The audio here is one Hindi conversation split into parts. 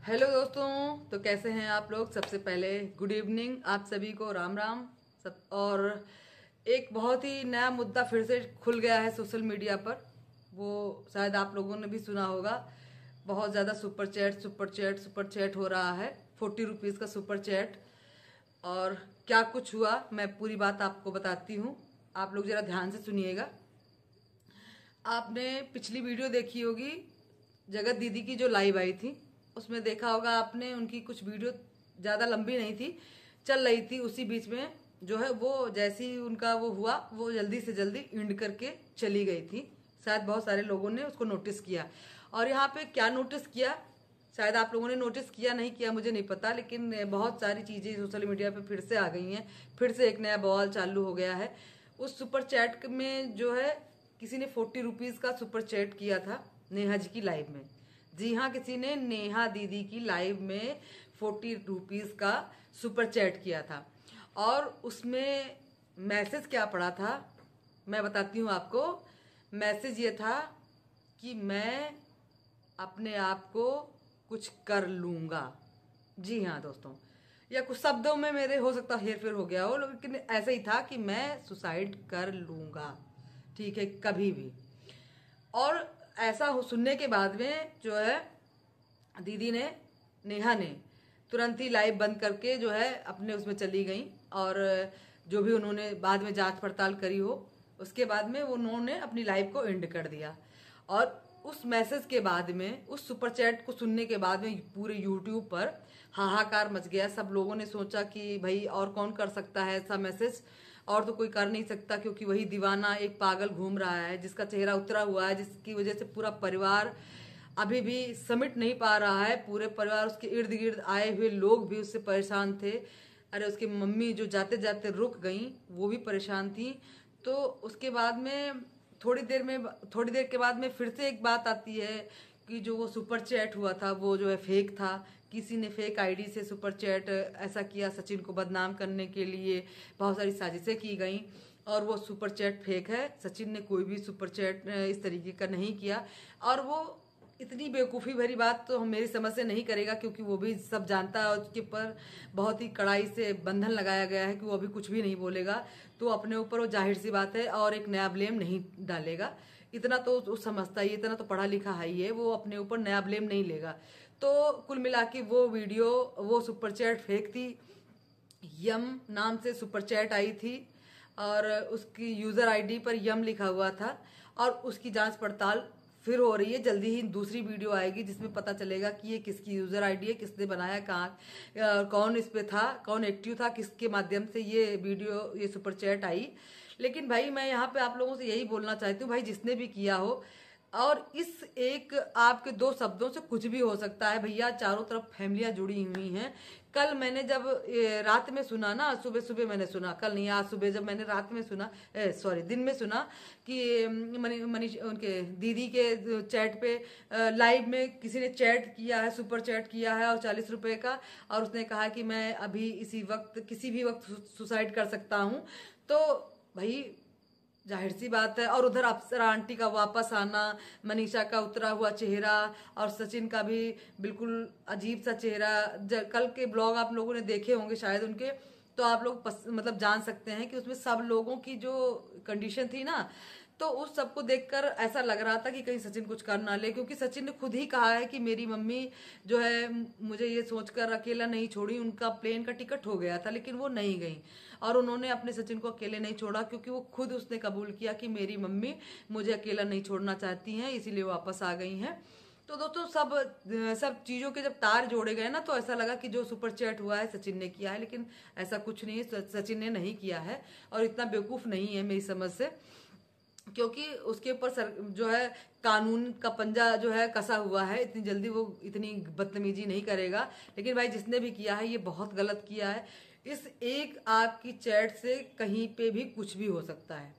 हेलो दोस्तों, तो कैसे हैं आप लोग। सबसे पहले गुड इवनिंग आप सभी को, राम राम सब। और एक बहुत ही नया मुद्दा फिर से खुल गया है सोशल मीडिया पर। वो शायद आप लोगों ने भी सुना होगा। बहुत ज़्यादा सुपर चैट हो रहा है। 40 रुपीज़ का सुपर चैट। और क्या कुछ हुआ मैं पूरी बात आपको बताती हूँ। आप लोग ज़रा ध्यान से सुनिएगा। आपने पिछली वीडियो देखी होगी, जगत दीदी की जो लाइव आई थी, उसमें देखा होगा आपने, उनकी कुछ वीडियो ज़्यादा लंबी नहीं थी, चल रही थी। उसी बीच में जो है वो जैसे ही उनका वो हुआ, वो जल्दी से जल्दी एंड करके चली गई थी। शायद बहुत सारे लोगों ने उसको नोटिस किया। और यहाँ पे क्या नोटिस किया, शायद आप लोगों ने नोटिस किया नहीं किया मुझे नहीं पता, लेकिन बहुत सारी चीज़ें सोशल मीडिया पे फिर से आ गई हैं। फिर से एक नया बवाल चालू हो गया है। उस सुपर चैट में जो है किसी ने 40 रुपीज़ का सुपर चैट किया था नेहा जी की लाइव में। जी हाँ, किसी ने नेहा दीदी की लाइव में 40 रुपीज़ का सुपर चैट किया था। और उसमें मैसेज क्या पड़ा था मैं बताती हूँ आपको। मैसेज ये था कि मैं अपने आप को कुछ कर लूँगा। जी हाँ दोस्तों, या कुछ शब्दों में मेरे हो सकता हेर फेर हो गया हो, लेकिन ऐसा ही था कि मैं सुसाइड कर लूँगा, ठीक है, कभी भी। और ऐसा सुनने के बाद में जो है दीदी ने, नेहा ने तुरंत ही लाइव बंद करके जो है अपने उसमें चली गई। और जो भी उन्होंने बाद में जांच पड़ताल करी हो, उसके बाद में उन्होंने अपनी लाइव को एंड कर दिया। और उस मैसेज के बाद में, उस सुपर चैट को सुनने के बाद में पूरे यूट्यूब पर हाहाकार मच गया। सब लोगों ने सोचा कि भाई और कौन कर सकता है ऐसा मैसेज, और तो कोई कर नहीं सकता, क्योंकि वही दीवाना एक पागल घूम रहा है जिसका चेहरा उतरा हुआ है, जिसकी वजह से पूरा परिवार अभी भी समिट नहीं पा रहा है। पूरे परिवार, उसके इर्द गिर्द आए हुए लोग भी उससे परेशान थे। अरे उसकी मम्मी जो जाते जाते रुक गई, वो भी परेशान थी। तो उसके बाद में थोड़ी देर के बाद में फिर से एक बात आती है कि जो वो सुपर चैट हुआ था वो जो है फेक था। किसी ने फेक आईडी से सुपर चैट ऐसा किया सचिन को बदनाम करने के लिए। बहुत सारी साजिशें की गई और वो सुपर चैट फेक है। सचिन ने कोई भी सुपर चैट इस तरीके का नहीं किया। और वो इतनी बेवकूफ़ी भरी बात तो हम मेरी समझ से नहीं करेगा, क्योंकि वो भी सब जानता है और उसके ऊपर बहुत ही कड़ाई से बंधन लगाया गया है कि वो अभी कुछ भी नहीं बोलेगा। तो अपने ऊपर वो जाहिर सी बात है और एक नया ब्लेम नहीं डालेगा। इतना तो समझता ही, इतना तो पढ़ा लिखा है ही है, वो अपने ऊपर नया ब्लेम नहीं लेगा। तो कुल मिला के वो वीडियो, वो सुपर चैट फेक थी। यम नाम से सुपर चैट आई थी और उसकी यूज़र आईडी पर यम लिखा हुआ था। और उसकी जांच पड़ताल फिर हो रही है। जल्दी ही दूसरी वीडियो आएगी जिसमें पता चलेगा कि ये किसकी यूज़र आईडी है, किसने बनाया, कहाँ कौन इस पे था, कौन एक्टिव था, किसके माध्यम से ये वीडियो, ये सुपर चैट आई। लेकिन भाई मैं यहाँ पे आप लोगों से यही बोलना चाहती हूँ, भाई जिसने भी किया हो, और इस एक आपके दो शब्दों से कुछ भी हो सकता है भैया। चारों तरफ फैमिलियां जुड़ी हुई हैं। कल मैंने जब रात में सुना ना, सुबह सुबह मैंने सुना, कल नहीं आज सुबह जब मैंने रात में सुना, सॉरी दिन में सुना कि मनीष उनके दीदी के चैट पे लाइव में किसी ने चैट किया है, सुपर चैट किया है और 40 रुपए का। और उसने कहा कि मैं अभी इसी वक्त, किसी भी वक्त सुसाइड कर सकता हूँ। तो भाई जाहिर सी बात है। और उधर अप्सरा आंटी का वापस आना, मनीषा का उतरा हुआ चेहरा, और सचिन का भी बिल्कुल अजीब सा चेहरा। कल के ब्लॉग आप लोगों ने देखे होंगे शायद उनके, तो आप लोग मतलब जान सकते हैं कि उसमें सब लोगों की जो कंडीशन थी ना, तो उस सबको देखकर ऐसा लग रहा था कि कहीं सचिन कुछ कर ना ले। क्योंकि सचिन ने खुद ही कहा है कि मेरी मम्मी जो है मुझे ये सोचकर अकेला नहीं छोड़ी, उनका प्लेन का टिकट हो गया था लेकिन वो नहीं गई। और उन्होंने अपने सचिन को अकेले नहीं छोड़ा, क्योंकि वो खुद उसने कबूल किया कि मेरी मम्मी मुझे अकेला नहीं छोड़ना चाहती हैं, इसीलिए वापस आ गई हैं। तो दोस्तों सब चीज़ों के जब तार जोड़े गए ना, तो ऐसा लगा कि जो सुपर चैट हुआ है सचिन ने किया है, लेकिन ऐसा कुछ नहीं है, सचिन ने नहीं किया है। और इतना बेवकूफ़ नहीं है मेरी समझ से, क्योंकि उसके ऊपर जो है कानून का पंजा जो है कसा हुआ है। इतनी जल्दी वो इतनी बदतमीजी नहीं करेगा। लेकिन भाई जिसने भी किया है ये बहुत गलत किया है। इस एक आपकी चैट से कहीं पे भी कुछ भी हो सकता है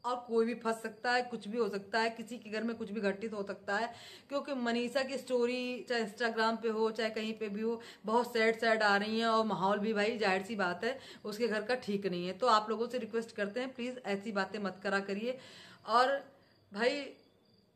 और कोई भी फंस सकता है, कुछ भी हो सकता है, किसी के घर में कुछ भी घटित हो सकता है। क्योंकि मनीषा की स्टोरी चाहे इंस्टाग्राम पे हो चाहे कहीं पे भी हो, बहुत सैड आ रही हैं। और माहौल भी भाई जाहिर सी बात है उसके घर का ठीक नहीं है। तो आप लोगों से रिक्वेस्ट करते हैं प्लीज़ ऐसी बातें मत करा करिए। और भाई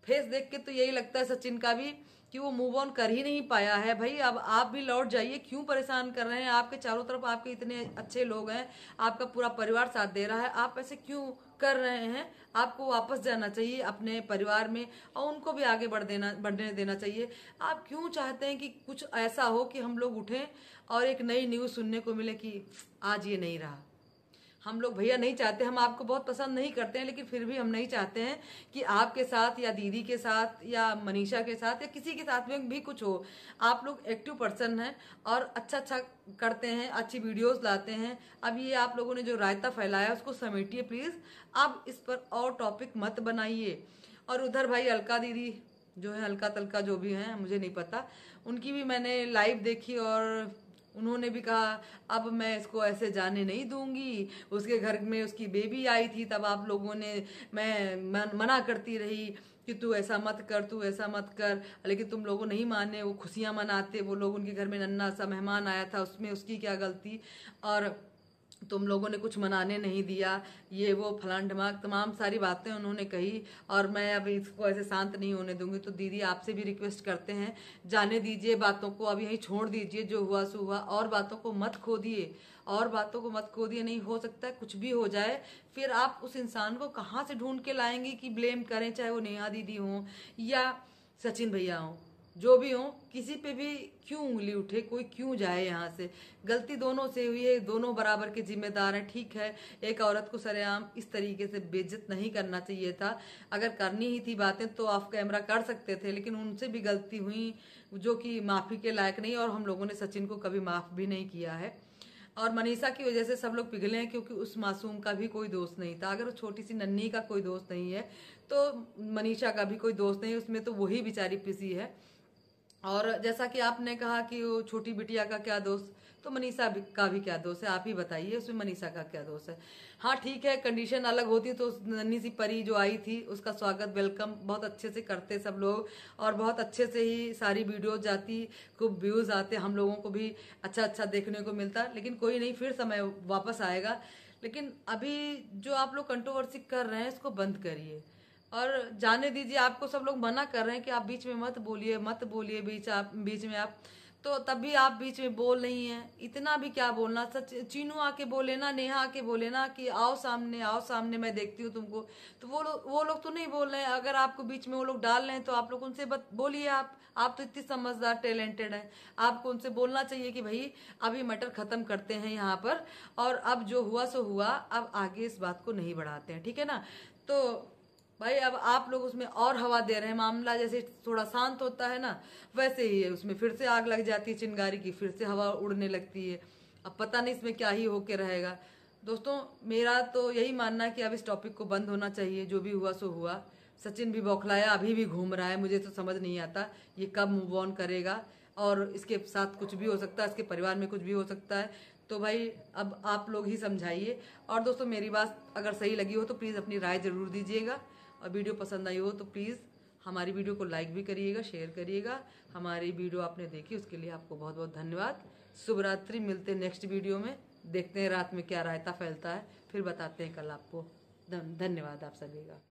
फेस देख के तो यही लगता है सचिन का भी कि वो मूव ऑन कर ही नहीं पाया है। भाई अब आप भी लौट जाइए, क्यों परेशान कर रहे हैं? आपके चारों तरफ आपके इतने अच्छे लोग हैं, आपका पूरा परिवार साथ दे रहा है, आप ऐसे क्यों कर रहे हैं? आपको वापस जाना चाहिए अपने परिवार में और उनको भी आगे बढ़ने देना चाहिए। आप क्यों चाहते हैं कि कुछ ऐसा हो कि हम लोग उठें और एक नई न्यूज़ सुनने को मिले कि आज ये नहीं रहा? हम लोग भैया नहीं चाहते, हम आपको बहुत पसंद नहीं करते हैं, लेकिन फिर भी हम नहीं चाहते हैं कि आपके साथ या दीदी के साथ या मनीषा के साथ या किसी के साथ में भी कुछ हो। आप लोग एक्टिव पर्सन हैं और अच्छा अच्छा करते हैं, अच्छी वीडियोस लाते हैं। अब ये आप लोगों ने जो रायता फैलाया उसको समेटिए प्लीज, अब इस पर और टॉपिक मत बनाइए। और उधर भाई अलका दीदी जो है, अलका तलका जो भी हैं मुझे नहीं पता, उनकी भी मैंने लाइव देखी और उन्होंने भी कहा अब मैं इसको ऐसे जाने नहीं दूंगी। उसके घर में उसकी बेबी आई थी, तब आप लोगों ने मैं मना करती रही कि तू ऐसा मत कर, तू ऐसा मत कर, लेकिन तुम लोगों नहीं माने, वो खुशियां मनाते, वो लोग उनके घर में नन्ना सा मेहमान आया था, उसमें उसकी क्या गलती, और तुम लोगों ने कुछ मनाने नहीं दिया, ये वो फलान ढमाक तमाम सारी बातें उन्होंने कही। और मैं अब इसको ऐसे शांत नहीं होने दूंगी। तो दीदी आपसे भी रिक्वेस्ट करते हैं, जाने दीजिए बातों को, अब यहीं छोड़ दीजिए, जो हुआ सो हुआ, और बातों को मत खो दिए, और बातों को मत खो दिए। नहीं हो सकता है कुछ भी हो जाए, फिर आप उस इंसान को कहाँ से ढूंढ के लाएंगे कि ब्लेम करें, चाहे वो नेहा दीदी हों या सचिन भैया हों, जो भी हो, किसी पे भी क्यों उंगली उठे, कोई क्यों जाए यहाँ से? गलती दोनों से हुई है, दोनों बराबर के जिम्मेदार हैं। ठीक है, एक औरत को सरेआम इस तरीके से बेइज्जत नहीं करना चाहिए था। अगर करनी ही थी बातें तो ऑफ कैमरा कर सकते थे, लेकिन उनसे भी गलती हुई जो कि माफी के लायक नहीं, और हम लोगों ने सचिन को कभी माफ भी नहीं किया है। और मनीषा की वजह से सब लोग पिघले हैं, क्योंकि उस मासूम का भी कोई दोस्त नहीं था। अगर वो छोटी सी नन्ही का कोई दोस्त नहीं है तो मनीषा का भी कोई दोस्त नहीं, उसमें तो वही बेचारी पिसी है। और जैसा कि आपने कहा कि वो छोटी बिटिया का क्या दोस्त, तो मनीषा का भी क्या दोस्त है? आप ही बताइए, उसमें मनीषा का क्या दोस्त है? हाँ ठीक है, कंडीशन अलग होती तो उस नन्ही सी परी जो आई थी उसका स्वागत वेलकम बहुत अच्छे से करते सब लोग, और बहुत अच्छे से ही सारी वीडियो जाती, खूब व्यूज आते, हम लोगों को भी अच्छा अच्छा देखने को मिलता। लेकिन कोई नहीं, फिर समय वापस आएगा। लेकिन अभी जो आप लोग कंट्रोवर्सी कर रहे हैं इसको बंद करिए और जाने दीजिए। आपको सब लोग मना कर रहे हैं कि आप बीच में मत बोलिए, मत बोलिए बीच में आप, तो तब भी आप बीच में बोल रही हैं। इतना भी क्या बोलना? सच चीनू आके बोले ना, नेहा आके बोले ना कि आओ सामने, आओ सामने, मैं देखती हूँ तुमको, तो वो लोग तो नहीं बोल रहे हैं। अगर आपको बीच में वो लोग डाल रहे हैं तो आप लोग उनसे बोलिए। आप तो इतनी समझदार टैलेंटेड हैं, आपको उनसे बोलना चाहिए कि भाई अभी मैटर खत्म करते हैं यहाँ पर, और अब जो हुआ सो हुआ, अब आगे इस बात को नहीं बढ़ाते हैं, ठीक है ना? तो भाई अब आप लोग उसमें और हवा दे रहे हैं। मामला जैसे थोड़ा शांत होता है ना, वैसे ही है, उसमें फिर से आग लग जाती है चिंगारी की, फिर से हवा उड़ने लगती है। अब पता नहीं इसमें क्या ही होके रहेगा। दोस्तों मेरा तो यही मानना है कि अब इस टॉपिक को बंद होना चाहिए। जो भी हुआ सो हुआ। सचिन भी बौखलाया, अभी भी घूम रहा है, मुझे तो समझ नहीं आता ये कब मूव ऑन करेगा, और इसके साथ कुछ भी हो सकता है, इसके परिवार में कुछ भी हो सकता है। तो भाई अब आप लोग ही समझाइए। और दोस्तों मेरी बात अगर सही लगी हो तो प्लीज़ अपनी राय ज़रूर दीजिएगा, और वीडियो पसंद आई हो तो प्लीज़ हमारी वीडियो को लाइक भी करिएगा, शेयर करिएगा। हमारी वीडियो आपने देखी उसके लिए आपको बहुत बहुत धन्यवाद। शुभ रात्रि, मिलते हैं नेक्स्ट वीडियो में, देखते हैं रात में क्या रायता फैलता है, फिर बताते हैं कल आपको। धन्यवाद आप सभी का।